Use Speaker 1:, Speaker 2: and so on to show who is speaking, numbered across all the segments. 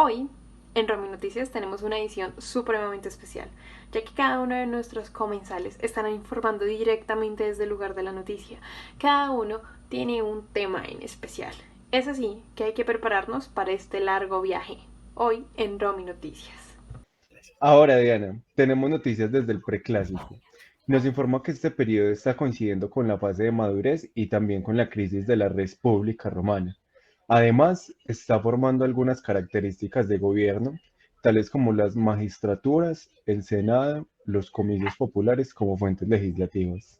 Speaker 1: Hoy, en Romy Noticias, tenemos una edición supremamente especial, ya que cada uno de nuestros comensales estará informando directamente desde el lugar de la noticia. Cada uno tiene un tema en especial. Es así que hay que prepararnos para este largo viaje. Hoy, en Romy Noticias.
Speaker 2: Ahora, Diana, tenemos noticias desde el preclásico. Nos informa que este periodo está coincidiendo con la fase de madurez y también con la crisis de la República Romana. Además, está formando algunas características de gobierno, tales como las magistraturas, el Senado, los comicios populares como fuentes legislativas.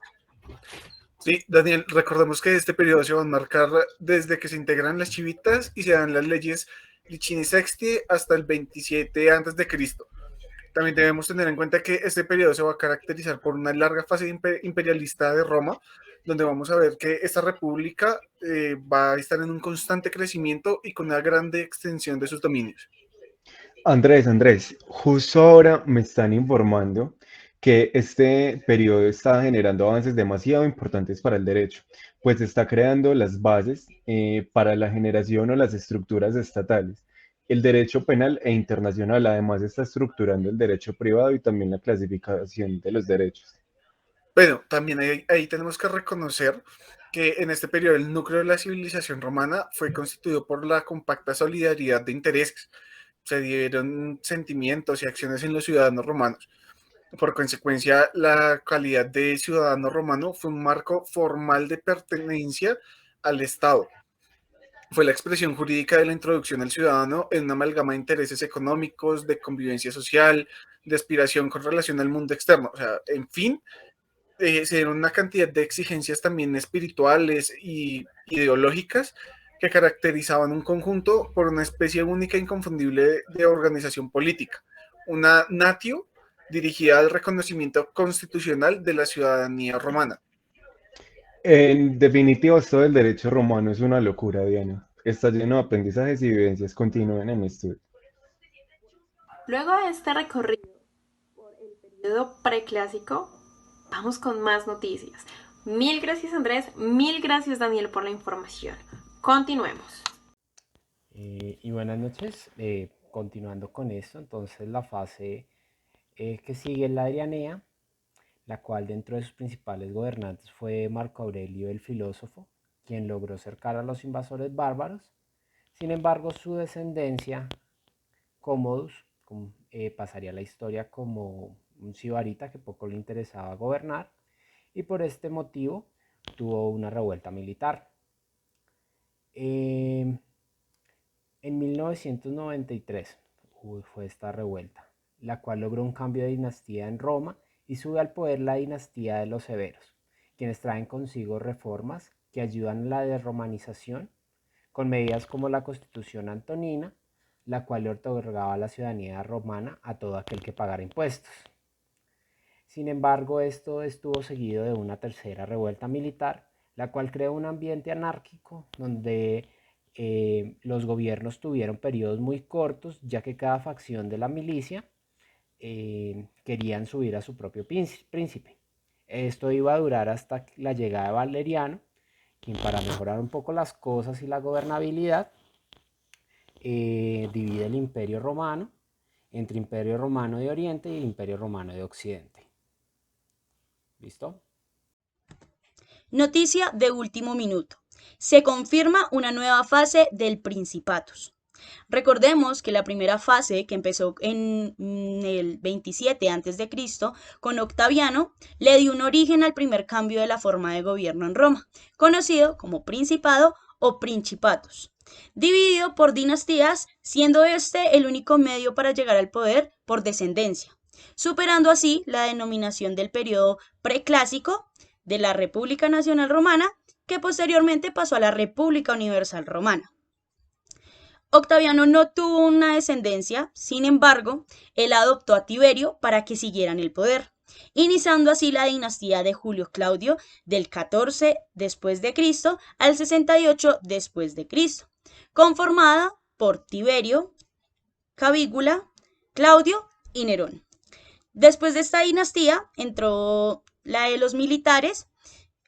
Speaker 3: Sí, Daniel, recordemos que este periodo se va a marcar desde que se integran las chivitas y se dan las leyes Licini Sexti hasta el 27 antes de Cristo. También debemos tener en cuenta que este periodo se va a caracterizar por una larga fase imperialista de Roma, donde vamos a ver que esta república va a estar en un constante crecimiento y con una grande extensión de sus dominios.
Speaker 2: Andrés, justo ahora me están informando que este periodo está generando avances demasiado importantes para el derecho, pues está creando las bases para la generación o las estructuras estatales. El derecho penal e internacional además está estructurando el derecho privado y también la clasificación de los derechos.
Speaker 3: Pero también ahí tenemos que reconocer que en este periodo el núcleo de la civilización romana fue constituido por la compacta solidaridad de intereses. Se dieron sentimientos y acciones en los ciudadanos romanos. Por consecuencia, la calidad de ciudadano romano fue un marco formal de pertenencia al Estado. Fue la expresión jurídica de la introducción al ciudadano en una amalgama de intereses económicos, de convivencia social, de aspiración con relación al mundo externo. O sea, en fin, se dieron una cantidad de exigencias también espirituales y ideológicas que caracterizaban un conjunto por una especie única e inconfundible de organización política, una natio dirigida al reconocimiento constitucional de la ciudadanía romana.
Speaker 2: En definitiva, esto del derecho romano es una locura, Diana. Está lleno de aprendizajes y vivencias continuas en el estudio.
Speaker 1: Luego de este recorrido por el periodo preclásico, vamos con más noticias. Mil gracias Andrés, mil gracias Daniel por la información. Continuemos.
Speaker 4: Y buenas noches. Continuando con esto, entonces la fase que sigue es la Adrianea, la cual dentro de sus principales gobernantes fue Marco Aurelio el filósofo, quien logró cercar a los invasores bárbaros. Sin embargo, su descendencia, Commodus, pasaría a la historia como un sibarita que poco le interesaba gobernar y por este motivo tuvo una revuelta militar. Eh, En 1993 fue esta revuelta, la cual logró un cambio de dinastía en Roma y sube al poder la dinastía de los Severos, quienes traen consigo reformas que ayudan a la desromanización, con medidas como la Constitución Antonina, la cual le otorgaba la ciudadanía romana a todo aquel que pagara impuestos. Sin embargo, esto estuvo seguido de una tercera revuelta militar, la cual creó un ambiente anárquico donde los gobiernos tuvieron periodos muy cortos, ya que cada facción de la milicia querían subir a su propio príncipe. Esto iba a durar hasta la llegada de Valeriano, quien para mejorar un poco las cosas y la gobernabilidad, divide el Imperio Romano entre Imperio Romano de Oriente y el Imperio Romano de Occidente. ¿Listo?
Speaker 5: Noticia de último minuto. Se confirma una nueva fase del Principatus. Recordemos que la primera fase, que empezó en el 27 a.C. con Octaviano, le dio un origen al primer cambio de la forma de gobierno en Roma, conocido como Principado o Principatus, dividido por dinastías, siendo este el único medio para llegar al poder por descendencia, superando así la denominación del periodo preclásico de la República Nacional Romana, que posteriormente pasó a la República Universal Romana. Octaviano no tuvo una descendencia, sin embargo, él adoptó a Tiberio para que siguieran el poder, iniciando así la dinastía de Julio Claudio del 14 después de Cristo al 68 después de Cristo, conformada por Tiberio, Calígula, Claudio y Nerón. Después de esta dinastía entró la de los militares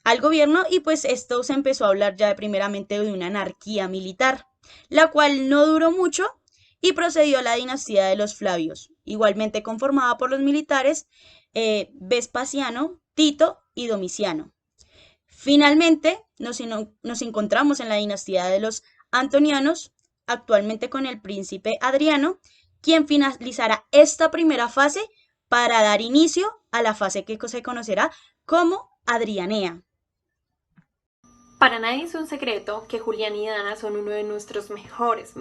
Speaker 5: al gobierno y pues esto se empezó a hablar ya primeramente de una anarquía militar, la cual no duró mucho y procedió a la dinastía de los Flavios, igualmente conformada por los militares Vespasiano, Tito y Domiciano. Finalmente, nos encontramos en la dinastía de los Antonianos, actualmente con el príncipe Adriano, quien finalizará esta primera fase para dar inicio a la fase que se conocerá como Adrianea.
Speaker 1: Para nadie es un secreto que Julián y Dana son uno de nuestros mejores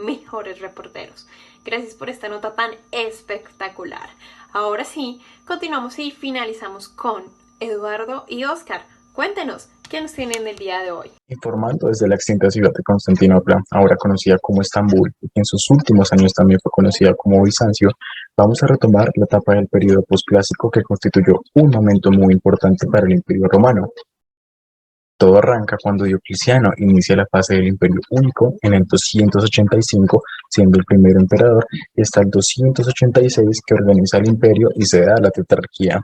Speaker 1: reporteros. Gracias por esta nota tan espectacular. Ahora sí, continuamos y finalizamos con Eduardo y Oscar. Cuéntenos, ¿qué nos tienen el día de hoy?
Speaker 6: Informando desde la extinta ciudad de Constantinopla, ahora conocida como Estambul, y que en sus últimos años también fue conocida como Bizancio, vamos a retomar la etapa del periodo posclásico que constituyó un momento muy importante para el Imperio Romano. Todo arranca cuando Diocleciano inicia la fase del Imperio Único en el 285, siendo el primer emperador, y hasta el 286 que organiza el imperio y se da la tetrarquía.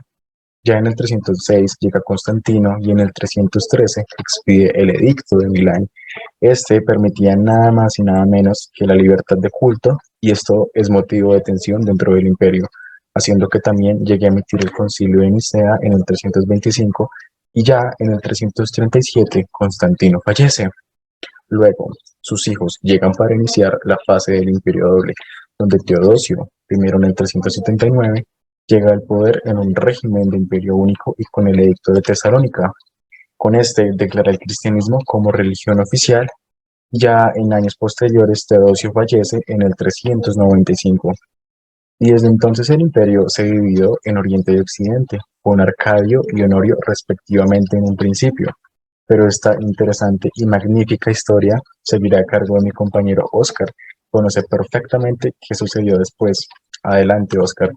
Speaker 6: Ya en el 306 llega Constantino y en el 313 expide el Edicto de Milán. Este permitía nada más y nada menos que la libertad de culto, y esto es motivo de tensión dentro del imperio, haciendo que también llegue a emitir el Concilio de Nicea en el 325, y ya en el 337 Constantino fallece. Luego, sus hijos llegan para iniciar la fase del Imperio Doble, donde Teodosio, primero en el 379, llega al poder en un régimen de imperio único y con el Edicto de Tesalónica. Con este declara el cristianismo como religión oficial. Ya en años posteriores, Teodosio fallece en el 395. Y desde entonces el imperio se dividió en Oriente y Occidente, con Arcadio y Honorio respectivamente en un principio. Pero esta interesante y magnífica historia seguirá a cargo de mi compañero Oscar. Conoce perfectamente qué sucedió después. Adelante, Oscar.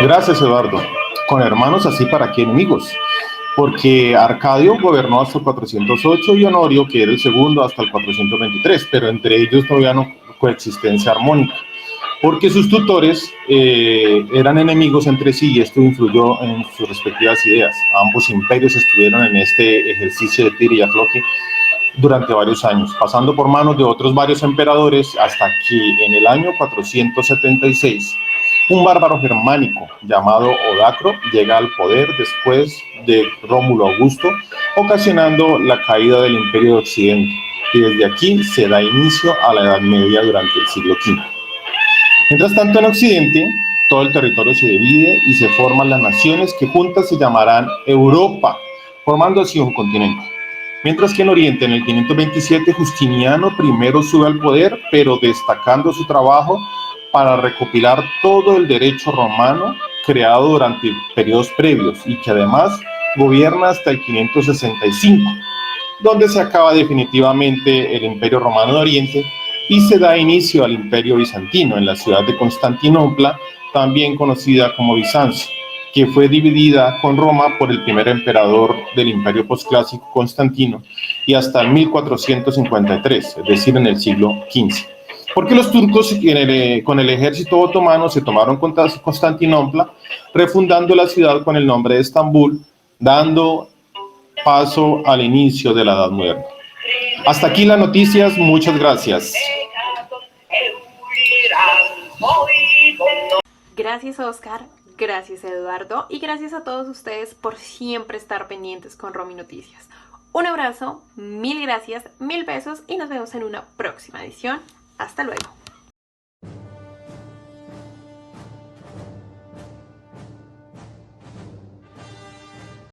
Speaker 7: Gracias, Eduardo. Con hermanos así, ¿para qué enemigos? Porque Arcadio gobernó hasta el 408 y Honorio, que era el segundo, hasta el 423, pero entre ellos no había coexistencia armónica, porque sus tutores eran enemigos entre sí y esto influyó en sus respectivas ideas. Ambos imperios estuvieron en este ejercicio de tira y afloje durante varios años, pasando por manos de otros varios emperadores, hasta que en el año 476 un bárbaro germánico llamado Odacro llega al poder después de Rómulo Augusto, ocasionando la caída del Imperio de Occidente, y desde aquí se da inicio a la Edad Media durante el siglo V. Mientras tanto, en Occidente, todo el territorio se divide y se forman las naciones que juntas se llamarán Europa, formando así un continente. Mientras que en Oriente, en el 527, Justiniano I sube al poder, pero destacando su trabajo para recopilar todo el derecho romano creado durante periodos previos y que además gobierna hasta el 565, donde se acaba definitivamente el Imperio Romano de Oriente y se da inicio al Imperio Bizantino en la ciudad de Constantinopla, también conocida como Bizancio, que fue dividida con Roma por el primer emperador del Imperio posclásico, Constantino, y hasta el 1453, es decir, en el siglo XV. Porque los turcos con el ejército otomano se tomaron Constantinopla, refundando la ciudad con el nombre de Estambul, dando paso al inicio de la Edad Moderna. Hasta aquí las noticias, muchas gracias.
Speaker 1: Gracias, Oscar, gracias, Eduardo, y gracias a todos ustedes por siempre estar pendientes con Romy Noticias. Un abrazo, mil gracias, mil besos y nos vemos en una próxima edición. Hasta luego.